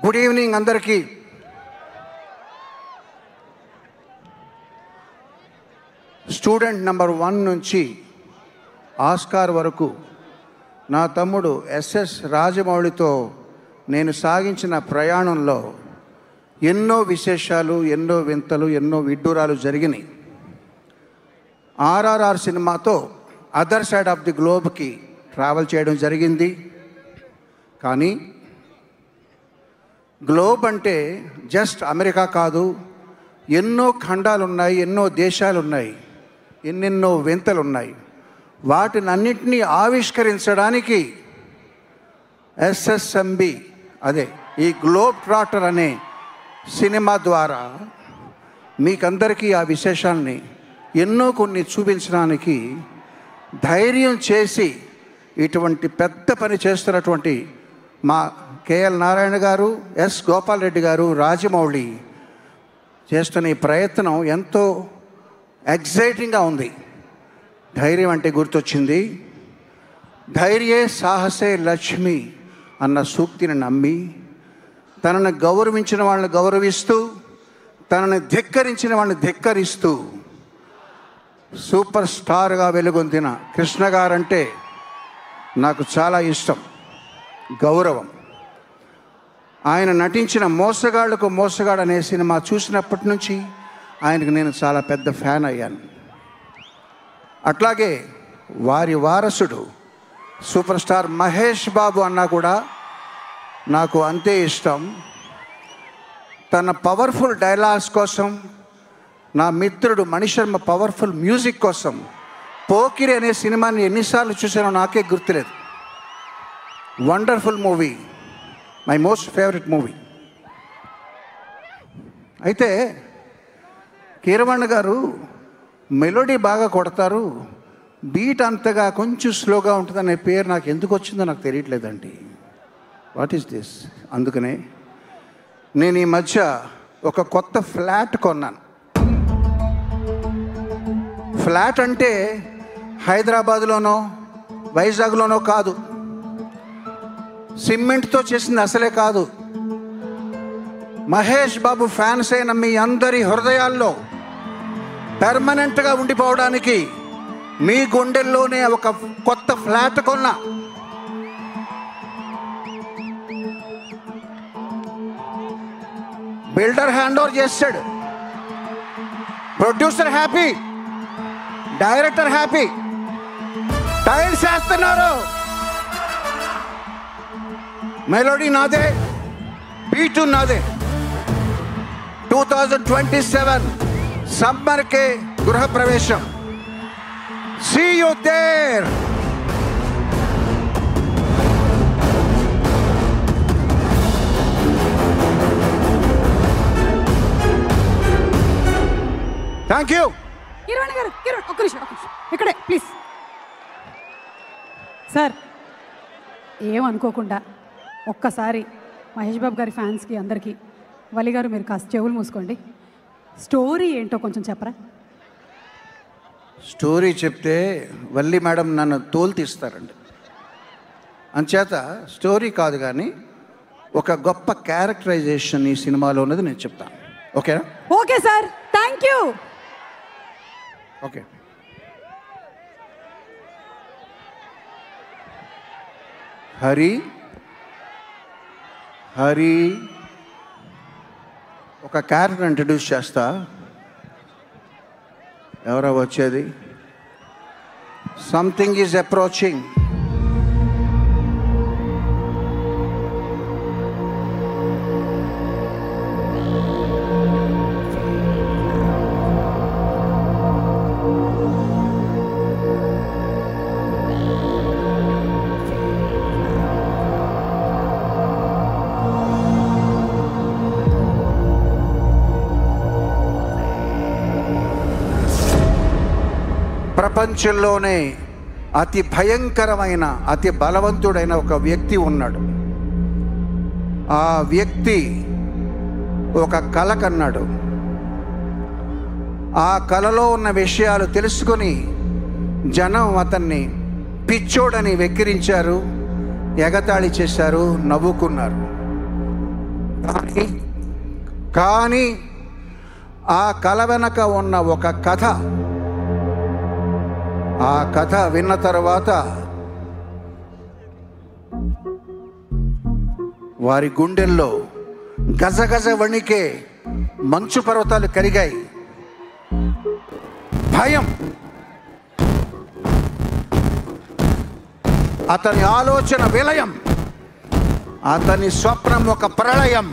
Good evening అందరికీ. Student number 1 నుంచి Oscar వరకు నా తమ్ముడు ఎస్ఎస్ రాజమౌళితో నేను సాగించిన ప్రయాణంలో ఎన్నో విశేషాలు, ఎన్నో వింతలు, ఎన్నో విడ్డూరాలు జరిగినాయి. ఆర్ఆర్ఆర్ సినిమాతో అదర్ సైడ్ ఆఫ్ ది గ్లోబ్కి ట్రావెల్ చేయడం జరిగింది. కానీ గ్లోబ్ అంటే జస్ట్ అమెరికా కాదు, ఎన్నో ఖండాలు ఉన్నాయి, ఎన్నో దేశాలు ఉన్నాయి, ఎన్నెన్నో వింతలు ఉన్నాయి. వాటినన్నింటినీ ఆవిష్కరించడానికి ఎస్ఎస్ఎంబి అదే ఈ గ్లోబ్ ట్రాటర్ అనే సినిమా ద్వారా మీకందరికీ ఆ విశేషాన్ని ఎన్నో కొన్ని చూపించడానికి ధైర్యం చేసి ఇటువంటి పెద్ద పని చేస్తున్నటువంటి మా కేఎల్ నారాయణ గారు, ఎస్ గోపాల్ రెడ్డి గారు, రాజమౌళి చేస్తున్న ఈ ప్రయత్నం ఎంతో ఎగ్జైటింగ్గా ఉంది. ధైర్యం అంటే గుర్తొచ్చింది. ధైర్యే సాహసే లక్ష్మి అన్న సూక్తిని నమ్మి తనను గౌరవించిన వాళ్ళని గౌరవిస్తూ, తనని ధిక్కరించిన వాళ్ళని ధిక్కరిస్తూ సూపర్ స్టార్గా వెలుగొందిన కృష్ణ గారంటే నాకు చాలా ఇష్టం, గౌరవం. ఆయన నటించిన మోసగాళ్లకు మోసగాడు అనే సినిమా చూసినప్పటి నుంచి ఆయనకు నేను చాలా పెద్ద ఫ్యాన్ అయ్యాను. అట్లాగే వారి వారసుడు సూపర్ స్టార్ మహేష్ బాబు అన్నా కూడా నాకు అంతే ఇష్టం. తన పవర్ఫుల్ డైలాగ్స్ కోసం, నా మిత్రుడు మణిశర్మ పవర్ఫుల్ మ్యూజిక్ కోసం పోకిరి అనే సినిమాని ఎన్నిసార్లు చూసానో నాకే గుర్తులేదు. Wonderful movie, my most favourite movie. అయితే కీరవాణి గారు మెలోడీ బాగా కొడతారు, బీట్ అంతగా కొంచెం స్లోగా ఉంటుందనే పేరు నాకు ఎందుకు వచ్చిందో నాకు తెలియట్లేదండి. What is this? అందుకనే నేను ఈ మధ్య ఒక కొత్త ఫ్లాట్ కొన్నాను. ఫ్లాట్ అంటే హైదరాబాద్లోనో వైజాగ్లోనో కాదు, సిమెంట్తో చేసింది అసలే కాదు. మహేష్ బాబు ఫ్యాన్స్ అయిన మీ అందరి హృదయాల్లో పర్మనెంట్గా ఉండిపోవడానికి మీ గుండెల్లోనే ఒక కొత్త ఫ్లాట్ కొన్నా. బిల్డర్ హ్యాండ్ ఓవర్ చేస్తాడు, producer happy, director happy, tiles వేస్తున్నారు, మెలోడీ నాదే, బీటు నాదే. 2027 సమ్మర్ కే గృహ ప్రవేశం. See you there. Thank you. Kiran గారు, కిరణ్ ఒక్క నిమిషం ఇక్కడే ప్లీజ్. సార్ ఏమనుకోకుండా ఒక్కసారి మహేష్ బాబు గారి ఫ్యాన్స్కి అందరికీ వలి గారు మీరు కాస్త చెవులు మూసుకోండి. స్టోరీ ఏంటో కొంచెం చెప్పరా? స్టోరీ చెప్తే వల్లి మేడం నన్ను తోలు తీస్తారండి. అంచేత స్టోరీ కాదు కానీ ఒక గొప్ప క్యారెక్టరైజేషన్ ఈ సినిమాలో ఉన్నది నేను చెప్తాను. ఓకేనా? Okay sir, thank you. Okay. Hari Hari ఒక క్యారెక్టర్ ఇంట్రడ్యూస్ చేస్తా. ఎవరో వచ్చేది? Something is approaching. ప్రపంచంలోనే అతి భయంకరమైన, అతి బలవంతుడైన ఒక వ్యక్తి ఉన్నాడు. ఆ వ్యక్తి ఒక కల కన్నాడు. ఆ కలలో ఉన్న విషయాలు తెలుసుకొని జనం అతన్ని పిచ్చోడని వెక్కిరించారు, ఎగతాళి చేశారు, నవ్వుకున్నారు. కానీ ఆ కల వెనక ఉన్న ఒక కథ, ఆ కథ విన్న తర్వాత వారి గుండెల్లో గజగజ వణికే మంచు పర్వతాలు కరిగాయి. భయం, అతని ఆలోచన విలయం, అతని స్వప్నం ఒక ప్రళయం.